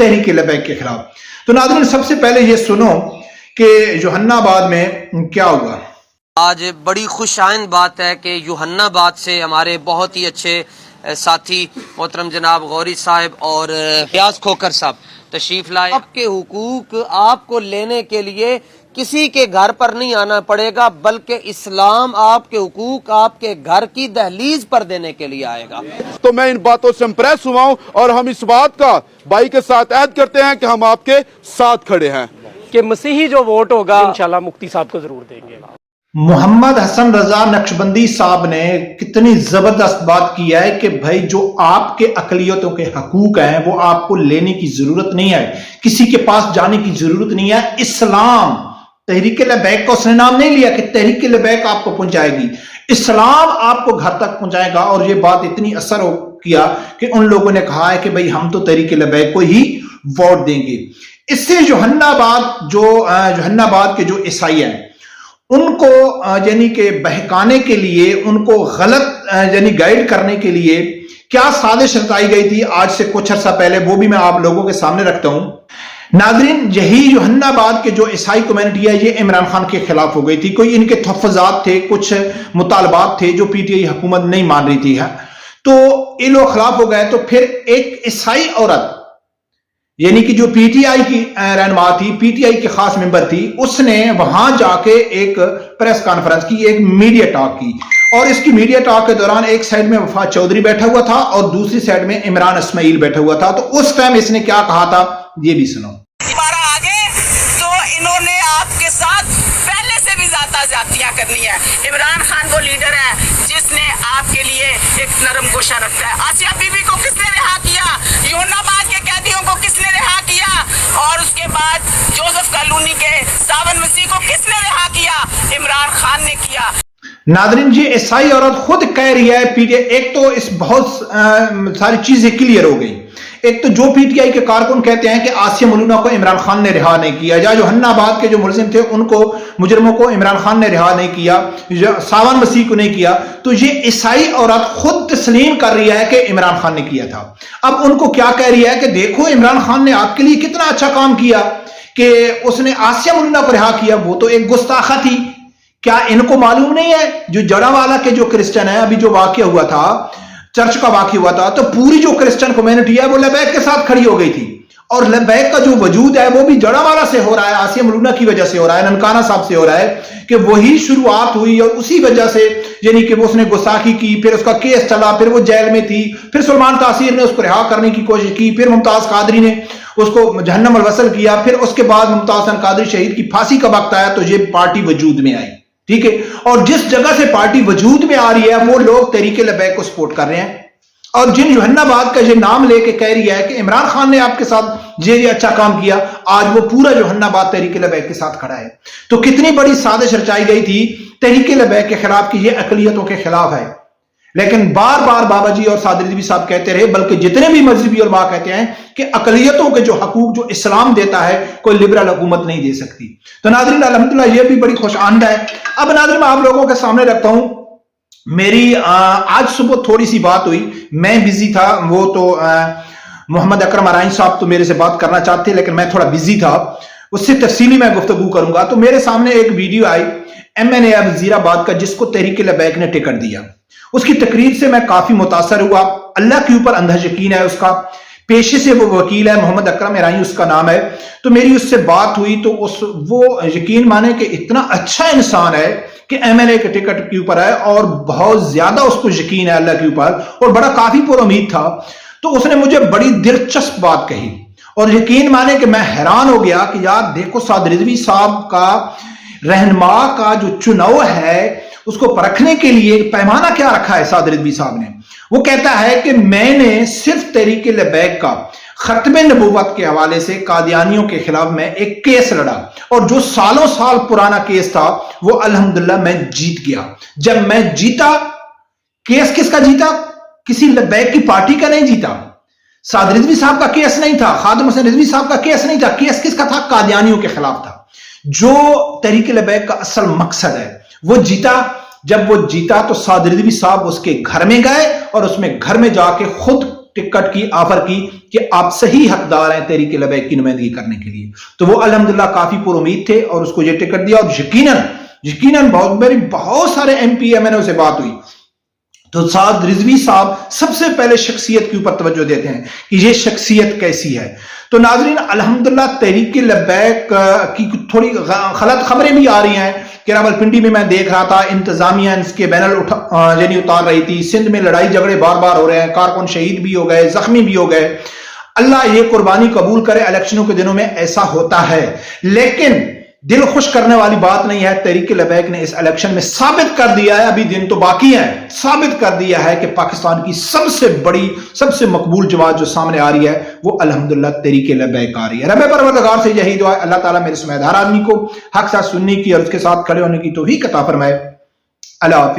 تحریک لبیک کے خلاف. تو ناظرین سب سے پہلے یہ سنو کہ یوحنا آباد میں کیا ہوا. آج بڑی خوش آئند بات ہے کہ یوحنا آباد سے ہمارے بہت ہی اچھے ساتھی محترم جناب غوری صاحب اور ریاض کھوکر صاحب تشریف لائے. آپ کے حقوق آپ کو لینے کے لیے کسی کے گھر پر نہیں آنا پڑے گا، بلکہ اسلام آپ کے حقوق آپ کے گھر کی دہلیز پر دینے کے لیے آئے گا. تو میں ان باتوں سے امپریس ہوا ہوں اور ہم اس بات کا بھائی کے ساتھ عہد کرتے ہیں کہ ہم آپ کے ساتھ کھڑے ہیں کہ مسیحی جو ووٹ ہوگا انشاءاللہ مفتی صاحب کو ضرور دیں گے. محمد حسن رضا نقشبندی صاحب نے کتنی زبردست بات کی ہے کہ بھائی جو آپ کے اقلیتوں کے حقوق ہیں وہ آپ کو لینے کی ضرورت نہیں ہے، کسی کے پاس جانے کی ضرورت نہیں ہے. اسلام تحریک لبیک کا اس نے نام نہیں لیا کہ تحریک لبیک آپ کو پہنچائے گی، اسلام آپ کو گھر تک پہنچائے گا. اور یہ بات اتنی اثر کیا کہ ان لوگوں نے کہا ہے کہ بھائی ہم تو تحریک لبیک کو ہی ووٹ دیں گے. اس سے یوحنا آباد کے جو عیسائی ہیں ان کو یعنی کہ بہکانے کے لیے، ان کو غلط یعنی گائیڈ کرنے کے لیے کیا سازش رچائی گئی تھی آج سے کچھ عرصہ پہلے، وہ بھی میں آپ لوگوں کے سامنے رکھتا ہوں. ناظرین یہی یوحنا آباد کے جو عیسائی کمیونٹی ہے یہ عمران خان کے خلاف ہو گئی تھی. کوئی ان کے تحفظات تھے، کچھ مطالبات تھے جو پی ٹی آئی حکومت نہیں مان رہی تھی، تو یہ لوگ خلاف ہو گئے. تو پھر ایک عیسائی عورت یعنی کہ جو پی ٹی آئی کی رہنما تھی، پی ٹی آئی کی خاص ممبر تھی، اس نے وہاں جا کے ایک پریس کانفرنس کی، ایک میڈیا ٹاک کی. اور اس کی میڈیا ٹاک کے دوران ایک سائیڈ میں وفات چودھری بیٹھا ہوا تھا اور دوسری سائیڈ میں عمران اسماعیل بیٹھا ہوا تھا. تو اس ٹائم اس نے کیا کہا تھا یہ بھی سنو. آگے تو انہوں نے آپ کے ساتھ پہلے سے بھی زیادہ زیادتیاں کرنی ہے. عمران خان وہ لیڈر ہے جس نے آپ کے لیے ایک نرم گوشہ رکھا ہے. آسیہ بی بی کو کس نے رہا کیا؟ یوحنا آباد کے قیدیوں کو کس نے رہا کیا؟ اور اس کے بعد جوزف کالونی کے ساون مسیح کو کس نے رہا کیا؟ عمران خان نے کیا. ناظرین یہ عیسائی عورت خود کہہ رہی ہے پی ٹی آئی، ایک تو اس بہت ساری چیزیں کلیئر ہو گئی. ایک تو جو پی ٹی آئی کے کارکن کہتے ہیں کہ آسیہ ملونہ کو عمران خان نے رہا نہیں کیا، یا یوحنا آباد کے جو ملزم تھے ان کو، مجرموں کو عمران خان نے رہا نہیں کیا، ساون مسیح کو نہیں کیا. تو یہ عیسائی عورت خود تسلیم کر رہی ہے کہ عمران خان نے کیا تھا. اب ان کو کیا کہہ رہی ہے کہ دیکھو عمران خان نے آپ کے لیے کتنا اچھا کام کیا کہ اس نے آسیہ ملونہ کو رہا کیا، وہ تو ایک گستاخہ تھی. کیا ان کو معلوم نہیں ہے جو جڑاوالا کے جو کرسچن ہے، ابھی جو واقعہ ہوا تھا، چرچ کا واقعہ ہوا تھا، تو پوری جو کرسچن کمیونٹی ہے وہ لبیک کے ساتھ کھڑی ہو گئی تھی. اور لبیک کا جو وجود ہے وہ بھی جڑاوالا سے ہو رہا ہے، آسیہ ملونہ کی وجہ سے ہو رہا ہے، ننکانہ صاحب سے ہو رہا ہے کہ وہی شروعات ہوئی اور اسی وجہ سے یعنی کہ وہ اس نے گستاخی کی، پھر اس کا کیس چلا، پھر وہ جیل میں تھی، پھر سلمان تاثیر نے اس کو رہا کرنے کی کوشش کی، پھر ممتاز قادری نے اس کو جہنم الوصل کیا، پھر اس کے بعد ممتاز حسن قادری شہید کی پھانسی کا وقت آیا تو یہ پارٹی وجود میں آئی. ٹھیک ہے، اور جس جگہ سے پارٹی وجود میں آ رہی ہے وہ لوگ تحریک لبیک کو سپورٹ کر رہے ہیں. اور جن یوحنا آباد کا یہ نام لے کے کہہ رہی ہے کہ عمران خان نے آپ کے ساتھ یہ اچھا کام کیا، آج وہ پورا یوحنا آباد تحریک لبیک کے ساتھ کھڑا ہے. تو کتنی بڑی سازش رچائی گئی تھی تحریک لبیک کے خلاف کہ یہ اقلیتوں کے خلاف ہے. لیکن بار بار بابا جی اور صادر رضوی صاحب کہتے رہے، بلکہ جتنے بھی مذہبی علماء کہتے ہیں کہ اقلیتوں کے جو حقوق جو اسلام دیتا ہے کوئی لبرل حکومت نہیں دے سکتی. تو ناظرین الحمدللہ یہ بھی بڑی خوش آمد ہے. اب ناظرین میں آپ لوگوں کے سامنے رکھتا ہوں، میری آج صبح تھوڑی سی بات ہوئی، میں بزی تھا، وہ تو محمد اکرم ارائن صاحب تو میرے سے بات کرنا چاہتے لیکن میں تھوڑا بزی تھا، اس سے تفصیلی میں گفتگو کروں گا. تو میرے سامنے ایک ویڈیو آئی ایم این اے وزیر آباد کا جس کو تحریک لبیک نے ٹکٹ دیا. اس کی تقریر سے میں کافی متاثر ہوا. اللہ کے اوپر اندھا یقین ہے اس کا، پیشے سے وہ وکیل ہے، محمد اکرم ارائن اس کا نام ہے. تو میری اس سے بات ہوئی تو وہ یقین مانے کہ اتنا اچھا انسان ہے کہ ایم این اے کے ٹکٹ کے اوپر ہے اور بہت زیادہ اس کو یقین ہے اللہ کے اوپر اور بڑا کافی پر امید تھا. تو اس نے مجھے بڑی دلچسپ بات کہی اور یقین مانے کہ میں حیران ہو گیا کہ یار دیکھو صادر رضوی صاحب کا رہنما کا جو چناؤ ہے اس کو پرکھنے کے لیے پیمانہ کیا رکھا ہے صادر رضوی صاحب نے. وہ کہتا ہے کہ میں نے صرف تحریک لبیک کا ختم نبوت کے حوالے سے قادیانیوں کے خلاف میں ایک کیس لڑا اور جو سالوں سال پرانا کیس تھا وہ الحمدللہ میں جیت گیا. جب میں جیتا، کیس کس کا جیتا؟ کسی لبیک کی پارٹی کا نہیں جیتا، صادر رضوی صاحب کا کیس نہیں تھا، خادم حسین رضوی صاحب کا کیس نہیں تھا. کیس کس کا تھا؟ قادیانیوں کے خلاف تھا. جو تحریک لبیک کا اصل مقصد ہے وہ جیتا. جب وہ جیتا تو صادر رضوی صاحب اس کے گھر میں گئے اور اس میں گھر میں جا کے خود ٹکٹ کی آفر کی کہ آپ صحیح حقدار ہیں تحریک لبیک کی نمائندگی کرنے کے لیے. تو وہ الحمدللہ کافی پر امید تھے اور اس کو یہ ٹکٹ دیا. اور یقیناً میری بہت سارے ایم پی ایم این اے سے بات ہوئی تو سعد رضوی صاحب سب سے پہلے شخصیت کے اوپر توجہ دیتے ہیں کہ یہ شخصیت کیسی ہے. تو ناظرین الحمدللہ تحریک لبیک کی تھوڑی غلط خبریں بھی آ رہی ہیں کہ راولپنڈی میں دیکھ رہا تھا انتظامیہ اس کے بینر یعنی اتار رہی تھی. سندھ میں لڑائی جھگڑے بار بار ہو رہے ہیں, کارکن شہید بھی ہو گئے, زخمی بھی ہو گئے. اللہ یہ قربانی قبول کرے, الیکشنوں کے دنوں میں ایسا ہوتا ہے, لیکن دل خوش کرنے والی بات نہیں ہے. تحریک لبیک نے اس الیکشن میں ثابت کر دیا ہے, ابھی دن تو باقی ہیں, ثابت کر دیا ہے کہ پاکستان کی سب سے بڑی سب سے مقبول جماعت جو سامنے آ رہی ہے وہ الحمدللہ تحریک لبیک آ رہی ہے. رب پروردگار سے یہی دعا ہے اللہ تعالیٰ میرے سمیت ہر آدمی کو حق ساتھ سننے کی اور اس کے ساتھ کھڑے ہونے کی توفیق عطا فرمائے. اللہ حافظ.